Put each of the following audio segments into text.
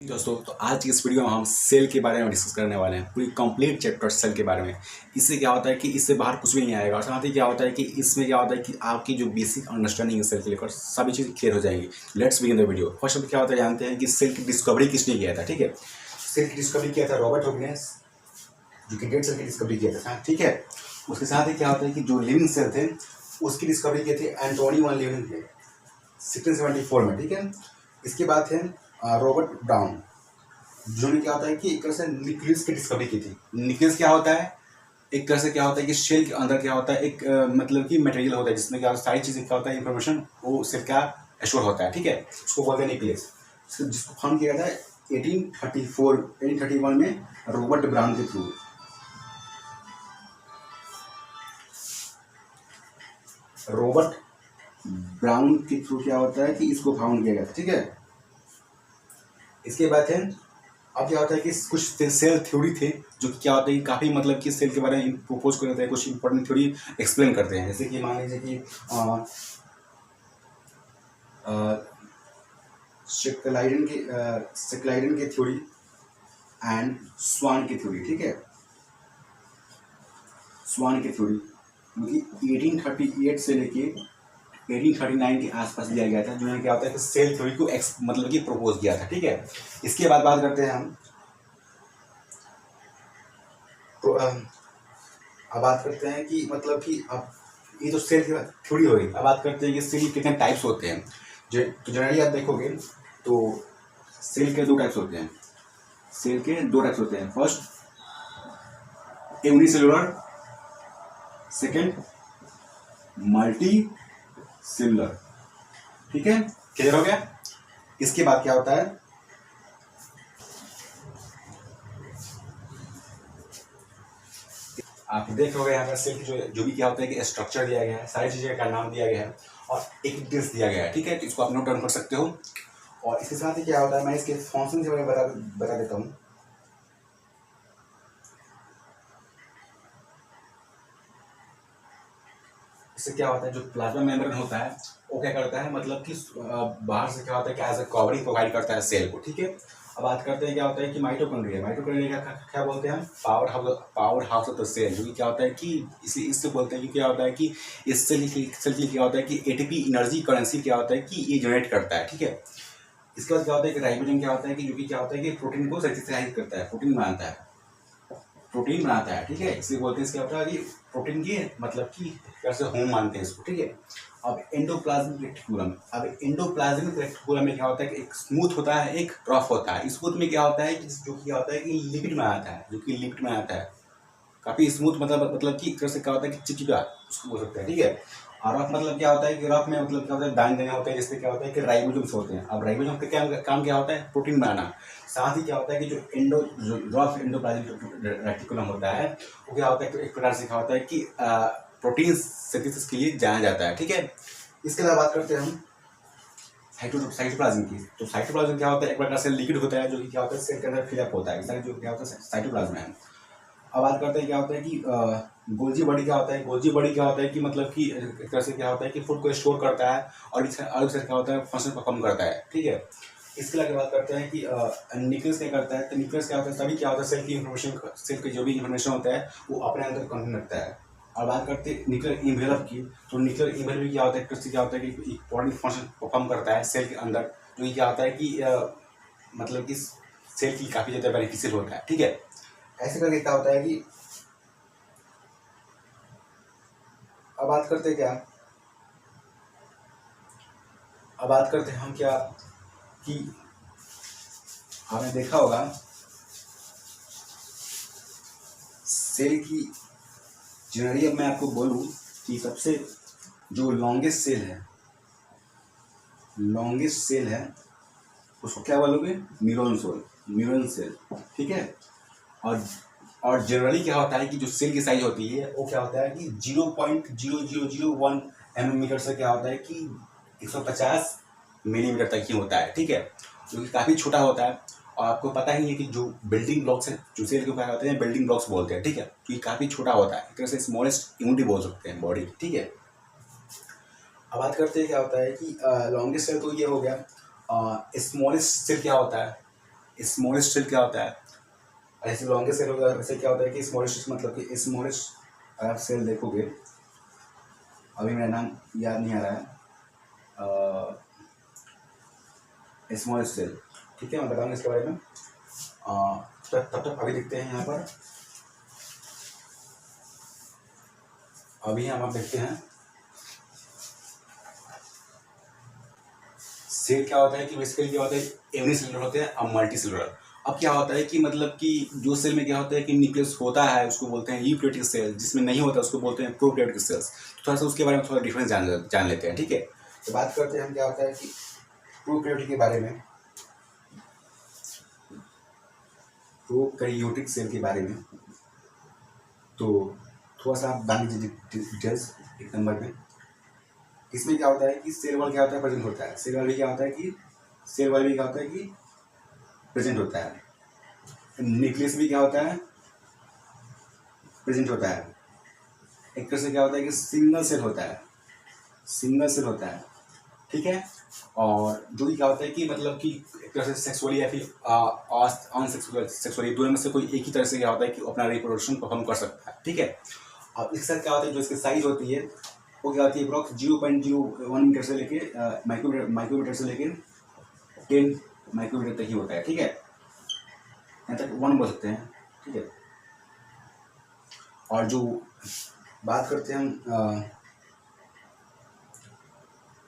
दोस्तों तो आज की इस वीडियो में हम सेल के बारे में डिस्कस करने वाले हैं, पूरी कंप्लीट चैप्टर सेल के बारे में। इससे क्या होता है कि इससे बाहर कुछ भी नहीं आएगा और साथ ही क्या होता है कि इसमें क्या होता है कि आपकी जो बेसिक अंडरस्टैंडिंग है सेल के लेकर सभी चीज़ क्लियर हो जाएंगी। Let's begin the video. First of क्या होता है जानते हैं कि सेल की डिस्कवरी किसने किया था। ठीक है, सेल की डिस्कवरी किया था रॉबर्ट हॉकनेस, जो कि डेड सेल की डिस्कवरी किया था। ठीक है, उसके साथ ही क्या होता है कि जो लिविंग सेल थे उसकी डिस्कवरी किए थे एंटोनी वन लिविंग थे 1674 में। ठीक है, इसके बाद थे रॉबर्ट ब्राउन, जिन्होंने क्या होता है कि एक तरह से न्यूक्लियस की डिस्कवरी की थी। न्यूक्लियस क्या होता है, एक तरह से क्या होता है कि सेल के अंदर क्या होता है एक मतलब कि मटेरियल होता है जिसमें क्या सारी चीज़ें क्या होता है इंफॉर्मेशन वो सेल का एश्योर होता है। ठीक है, उसको बोलते हैं न्यूक्लियस, जिसको फाउंड किया था 1831 में रॉबर्ट ब्राउन के थ्रू। रॉबर्ट ब्राउन के थ्रू क्या होता है कि इसको फाउंड किया गया था। ठीक है, इसके बाद है अब क्या होता है कि कुछ सेल थ्योरी थे जो कि क्या होता है कि काफ़ी मतलब कि सेल के बारे में प्रपोज करते हैं, कुछ इंपॉर्टेंट थ्योरी एक्सप्लेन करते हैं। जैसे कि मान लीजिए कि सेक्लाइडन की थ्योरी एंड स्वान की थ्योरी। ठीक है, स्वान की थ्योरी क्योंकि 1838 से लेके 1839 के आसपास दिया गया था, जिन्होंने क्या होता है कि सेल थ्योरी को मतलब कि प्रपोज किया था। ठीक है, इसके बाद बात करते हैं हम अब बात करते हैं कि मतलब कि अब ये तो सेल की थ्योरी हो गई। अब बात करते हैं कि सेल के कितने टाइप्स होते हैं। जो जनरली आप देखोगे तो सेल के दो टाइप्स होते हैं। सेल के दो टाइप्स होते हैं, first unicellular, second multi cellular. ठीक है, क्लियर हो गया। इसके बाद क्या होता है, आप देख रहे हो यहाँ पर सेल की जो भी क्या होता है कि स्ट्रक्चर दिया गया है, सारी चीज़ें का नाम दिया गया है और एक डिटेल्स दिया गया है। ठीक है, तो इसको आप नोट डाउन कर सकते हो। और इसके साथ ही क्या होता है, मैं इसके फंक्शन के बारे में बता देता हूँ। इससे क्या होता है, जो प्लाज्मा मेम्ब्रेन होता है वो क्या करता है मतलब कि बाहर से क्या होता है कि एज ए कवरिंग प्रोवाइड करता है सेल को। ठीक है, अब बात करते हैं क्या होता है कि माइटोकॉन्ड्रिया। माइटोकॉन्ड्रिया क्या बोलते हैं हम, powerhouse of the cell, जो कि क्या होता है कि इससे बोलते हैं कि क्या होता है कि इस सेल की क्या होता है कि एटीपी एनर्जी करेंसी क्या होता है कि ये जनरेट करता है। ठीक है, इसके बाद क्या होता है कि राइबोसोम क्या होता है कि जो कि क्या होता है कि प्रोटीन को सिंथेसाइज करता है, प्रोटीन बनाता है। ठीक है, इसलिए बोलते हैं इसके होता है कि प्रोटीन की मतलब कि कैसे होम मानते हैं इसको। ठीक है, अब एंडोप्लाज्मिक रेटिकुलम। अब एंडोप्लाज्मिक रेटिकुलम में क्या होता है कि एक स्मूथ होता है, एक रफ होता है। स्मूथ में क्या होता है कि जो क्या होता है कि लिपिड में आता है, काफ़ी स्मूथ मतलब कि एक तरह से क्या होता है कि चिपचिपा, उसको बोल सकते हैं। ठीक है, और रफ मतलब क्या होता है कि रफ में मतलब क्या होता है दाने दाने होते हैं, जिससे क्या होता है कि राइबोसोम्स होते हैं। अब राइबोसोम का क्या काम क्या होता है, प्रोटीन बनाना। साथ ही क्या होता है कि जो रफ एंडोप्लाज्मिक रेटिकुलम होता है वो क्या होता है कि एक प्रकार से क्या होता है कि प्रोटीन सिंथेसिस के लिए जाना जाता है। ठीक है, इसके अलावा बात करते हैं हम साइटोप्लाज्म की। तो साइटोप्लाज्म क्या होता है, एक प्रकार से लिक्विड होता है जो कि क्या होता है सेल के अंदर फिलअप होता है। इसका जो क्या होता है साइटोप्लाज्म है। अब बात करते हैं क्या होता है कि गोल्जी बॉडी क्या होता है। गोल्जी बॉडी क्या होता है कि मतलब कि एक तरह से क्या होता है कि फूड को स्टोर करता है और इसका क्या होता है फंक्शन परफॉर्म करता है। ठीक है, इसके अलावा बात करते हैं कि न्यूक्लियस क्या करता है। तो न्यूक्लियस क्या होता है, सभी क्या होता है सेल की इंफॉर्मेशन, सेल की जो भी इंफॉर्मेशन होता है वो अपने अंदर कंटेन रखता है। और बात करते हैं न्यूक्लियर इन्वेलप की। तो न्यूक्लियर इन्वेलप क्या होता है, किससे क्या होता है कि इंपॉर्टेंट फंक्शन परफॉर्म करता है सेल के अंदर, जो क्या होता है कि मतलब कि सेल की काफ़ी ज़्यादा बेनिफिशियल होता है। ठीक है, ऐसे करके क्या होता है कि अब बात करते क्या, अब बात करते हैं हम क्या कि आपने देखा होगा सेल की जनरली। अब मैं आपको बोलूं कि सबसे जो लॉन्गेस्ट सेल है उसको क्या बोलोगे, न्यूरॉन सेल। ठीक है, और जनरली क्या होता है कि जो सेल की साइज होती है वो क्या होता है कि 0.0001 एमएम से क्या होता है कि 150 मिलीमीटर तक ही होता है। ठीक है, जो कि काफ़ी छोटा होता है। और आपको पता ही है कि जो बिल्डिंग ब्लॉक्स है जो सेल के ऊपर होते हैं बिल्डिंग ब्लॉक्स बोलते हैं। ठीक है, तो ये काफ़ी छोटा होता है, एक तरह से स्मॉलेस्ट यूनिट बोल सकते हैं बॉडी। ठीक है, अब बात करते हैं क्या होता है कि लॉन्गेस्ट सेल तो ये हो गया। स्मॉलेस्ट सेल क्या होता है, स्मॉलेस्ट सेल क्या होता है, ऐसे लॉन्गेस्ट सेल होगा। वैसे क्या होता है कि स्मॉलेस्ट मतलब कि स्मॉलेस्ट अगर सेल देखोगे, अभी मेरा नाम याद नहीं आ रहा है, स्मॉलेस्ट सेल, ठीक है, मैं बताऊँगा इसके बारे में। तब तक अभी देखते हैं यहाँ पर, अभी हम आप देखते हैं सेल क्या होता है कि बेसिकली क्या होता है, यूनिसेलुलर होते हैं और मल्टी सेलुलर। अब क्या होता है कि मतलब कि जो सेल में क्या होता है कि न्यूक्लियस होता है उसको बोलते हैं यूकैरियोटिक सेल, जिसमें नहीं होता उसको बोलते हैं प्रोकैरियोटिक सेल्स। थोड़ा सा उसके बारे में थोड़ा डिफरेंस जान लेते हैं, ठीक है। तो बात करते हैं हम क्या होता है कि प्रोकैरियोटिक के बारे में, प्रोकैरियोटिक सेल के बारे में। तो थोड़ा सा आप जान लीजिए डिटेल्स एक नंबर में। इसमें क्या होता है कि सेल वॉल क्या होता है, प्रेजेंट होता है। सेल वॉल भी क्या होता है कि सेल वॉल भी क्या होता है कि प्रेजेंट होता है। न्यूक्लियस भी क्या होता है, प्रेजेंट होता है। एक तरह से क्या होता है कि सिंगल सेल होता है, सिंगल सेल होता है, ठीक है। और जो भी क्या होता है कि मतलब कि एक तरह से सेक्सुअली या फिर अनसेक्सुअली दोनों में से कोई एक ही तरह से क्या होता है कि अपना रिप्रोडक्शन परफॉर्म कर सकता है, ठीक है। अब इसके साथ क्या होता है, जो इसकी साइज होती है वो क्या होती है, अप्रॉक्स 0.01 मीटर से लेके माइक्रोमीटर से लेके 10 माइक्रोमीटर तक ही होता है, ठीक है। यहाँ तक 1 बोल सकते हैं, ठीक है। और जो बात करते हैं हम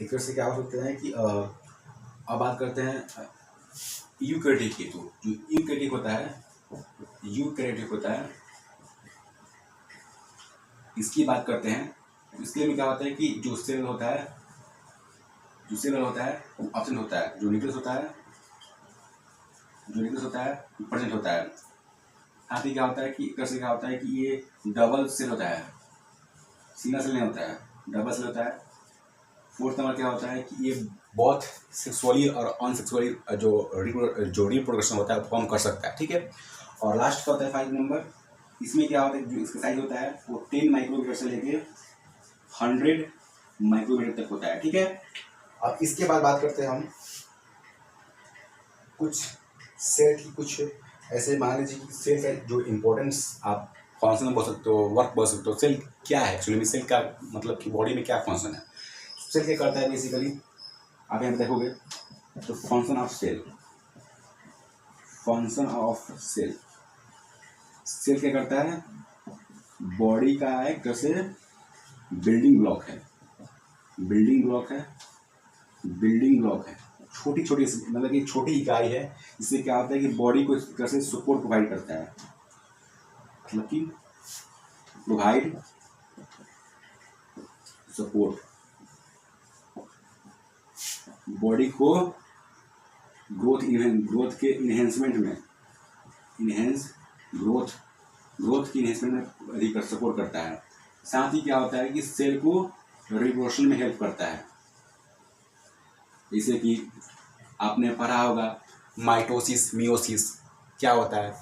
एक तरह से क्या हो सकते हैं कि अब बात करते हैं यूकैरियोटिक की। तो जो यूकैरियोटिक होता है, यूकैरियोटिक होता है, इसकी बात करते हैं। इसके में क्या होता है कि जो सेल होता है, जो सेल होता है वो एब्सेंट होता है, जो न्यूक्लियस होता है, जो न्यूक्लियस होता है प्रेजेंट होता है। साथ ही क्या होता है कि एक तरह से क्या होता है कि ये डबल सेल होता है, सिंगल सेल नहीं होता है, डबल सेल होता है। फोर्थ नंबर क्या होता है कि ये बहुत सेक्सुअली और अनसेक्सुअली जो रिप्रोडक्शन होता है परफॉर्म कर सकता है, ठीक है। और लास्ट का होता है 5 नंबर। इसमें क्या होता है, जो इसका साइज होता है वो 10 माइक्रोमीटर से लेके 100 माइक्रोमीटर तक होता है, ठीक है। अब इसके बाद बात करते हैं हम कुछ सेल की, कुछ ऐसे मान लीजिए कि सेल का जो इम्पोर्टेंस आप फंक्शन बोल सकते हो, वर्क बोल सकते हो। सेल क्या है एक्चुअली में, सेल का मतलब कि बॉडी में क्या फंक्शन है, सेल क्या करता है बेसिकली, आप यहाँ देखोगे तो function of cell, function of cell, cell क्या करता है, बॉडी का एक तरह से बिल्डिंग ब्लॉक है, बिल्डिंग ब्लॉक है, बिल्डिंग ब्लॉक है। छोटी छोटी मतलब कि छोटी इकाई है, इससे क्या होता है कि बॉडी को इस तरह से सपोर्ट प्रोवाइड करता है, मतलब कि प्रोवाइड सपोर्ट बॉडी को ग्रोथ के इन्हेंसमेंट में, ग्रोथ की इन्हेंसमेंट में अधिक सपोर्ट करता है। साथ ही क्या होता है कि सेल को रिप्रोडक्शन में हेल्प करता है। जैसे कि आपने पढ़ा होगा माइटोसिस मियोसिस, क्या होता है,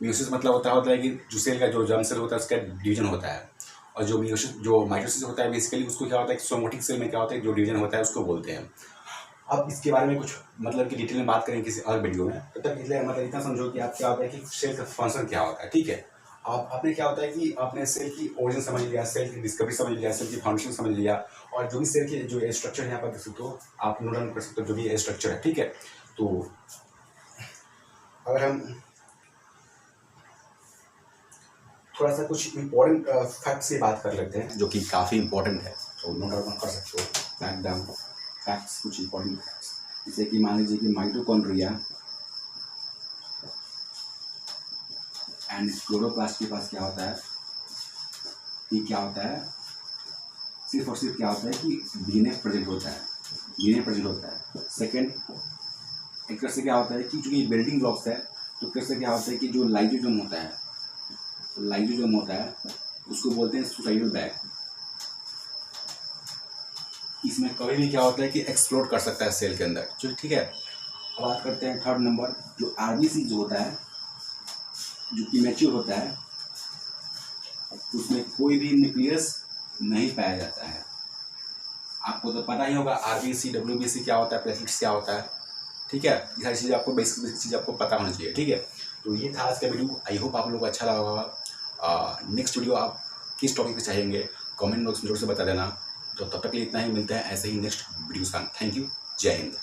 मियोसिस मतलब होता है कि जो सेल का जो जर्म सेल होता है उसका डिवीजन होता है। और जो मियोसिस जो माइटोसिस होता है बेसिकली उसको क्या होता है कि सोमोटिक सेल में क्या होता है जो डिवीजन होता है उसको बोलते हैं। अब इसके बारे में कुछ मतलब कि डिटेल में बात करेंगे किसी और वीडियो में, तब तक इसलिए मतलब इतना समझो कि आप क्या होता है कि सेल का फंक्शन क्या होता है, ठीक है। आप आपने क्या होता है कि आपने सेल की ओरिजिन समझ लिया, सेल की डिस्कवरी समझ लिया, सेल की फाउंडेशन समझ लिया, और जो भी सेल के जो स्ट्रक्चर है यहाँ पर देख सकते हो, आप नोट डाउन कर सकते हो जो भी स्ट्रक्चर है, ठीक है। तो अगर हम थोड़ा सा कुछ इम्पोर्टेंट फैक्ट से बात कर लेते हैं जो कि काफ़ी इम्पोर्टेंट है, तो नोट डाउन कर सकते हो एकदम फैक्ट्स, कुछ इम्पोर्टेंट फैक्ट्स। जैसे कि मान लीजिए कि माइटोकॉन्ड्रिया एंड क्लोरोप्लास्ट के पास क्या होता है, ये क्या होता है, सिर्फ और सिर्फ क्या होता है कि डीएनए प्रेजेंट होता है, डीएनए प्रेजेंट होता है। सेकेंड, एक तरह से क्या होता है कि जो ये बिल्डिंग ब्लॉक्स है, तो एक तरह से क्या होता है कि जो लाइजोजोम होता है, लाइजोजोम होता है उसको बोलते हैं सुसाइडल बैग। इसमें कभी भी क्या होता है कि एक्सप्लोड कर सकता है सेल के अंदर, जो ठीक है। अब बात करते हैं थर्ड नंबर, जो आरबीसी जो होता है, जो कि मैच्योर होता है, उसमें कोई भी न्यूक्लियस नहीं पाया जाता है। आपको तो पता ही होगा आरबीसी डब्ल्यूबीसी क्या होता है, प्लेटलेट्स क्या होता है, ठीक है, ये सारी चीज़ें आपको बेसिक चीज़ आपको पता होना चाहिए। ठीक है, तो ये था आज का वीडियो। आई होप आप लोगों को अच्छा लगा होगा। नेक्स्ट वीडियो आप किस टॉपिक पे चाहेंगे कमेंट बॉक्स में जरूर से बता देना। तो तब तक के लिए इतना ही, मिलते हैं ऐसे ही नेक्स्ट वीडियो का। थैंक यू, जय हिंद।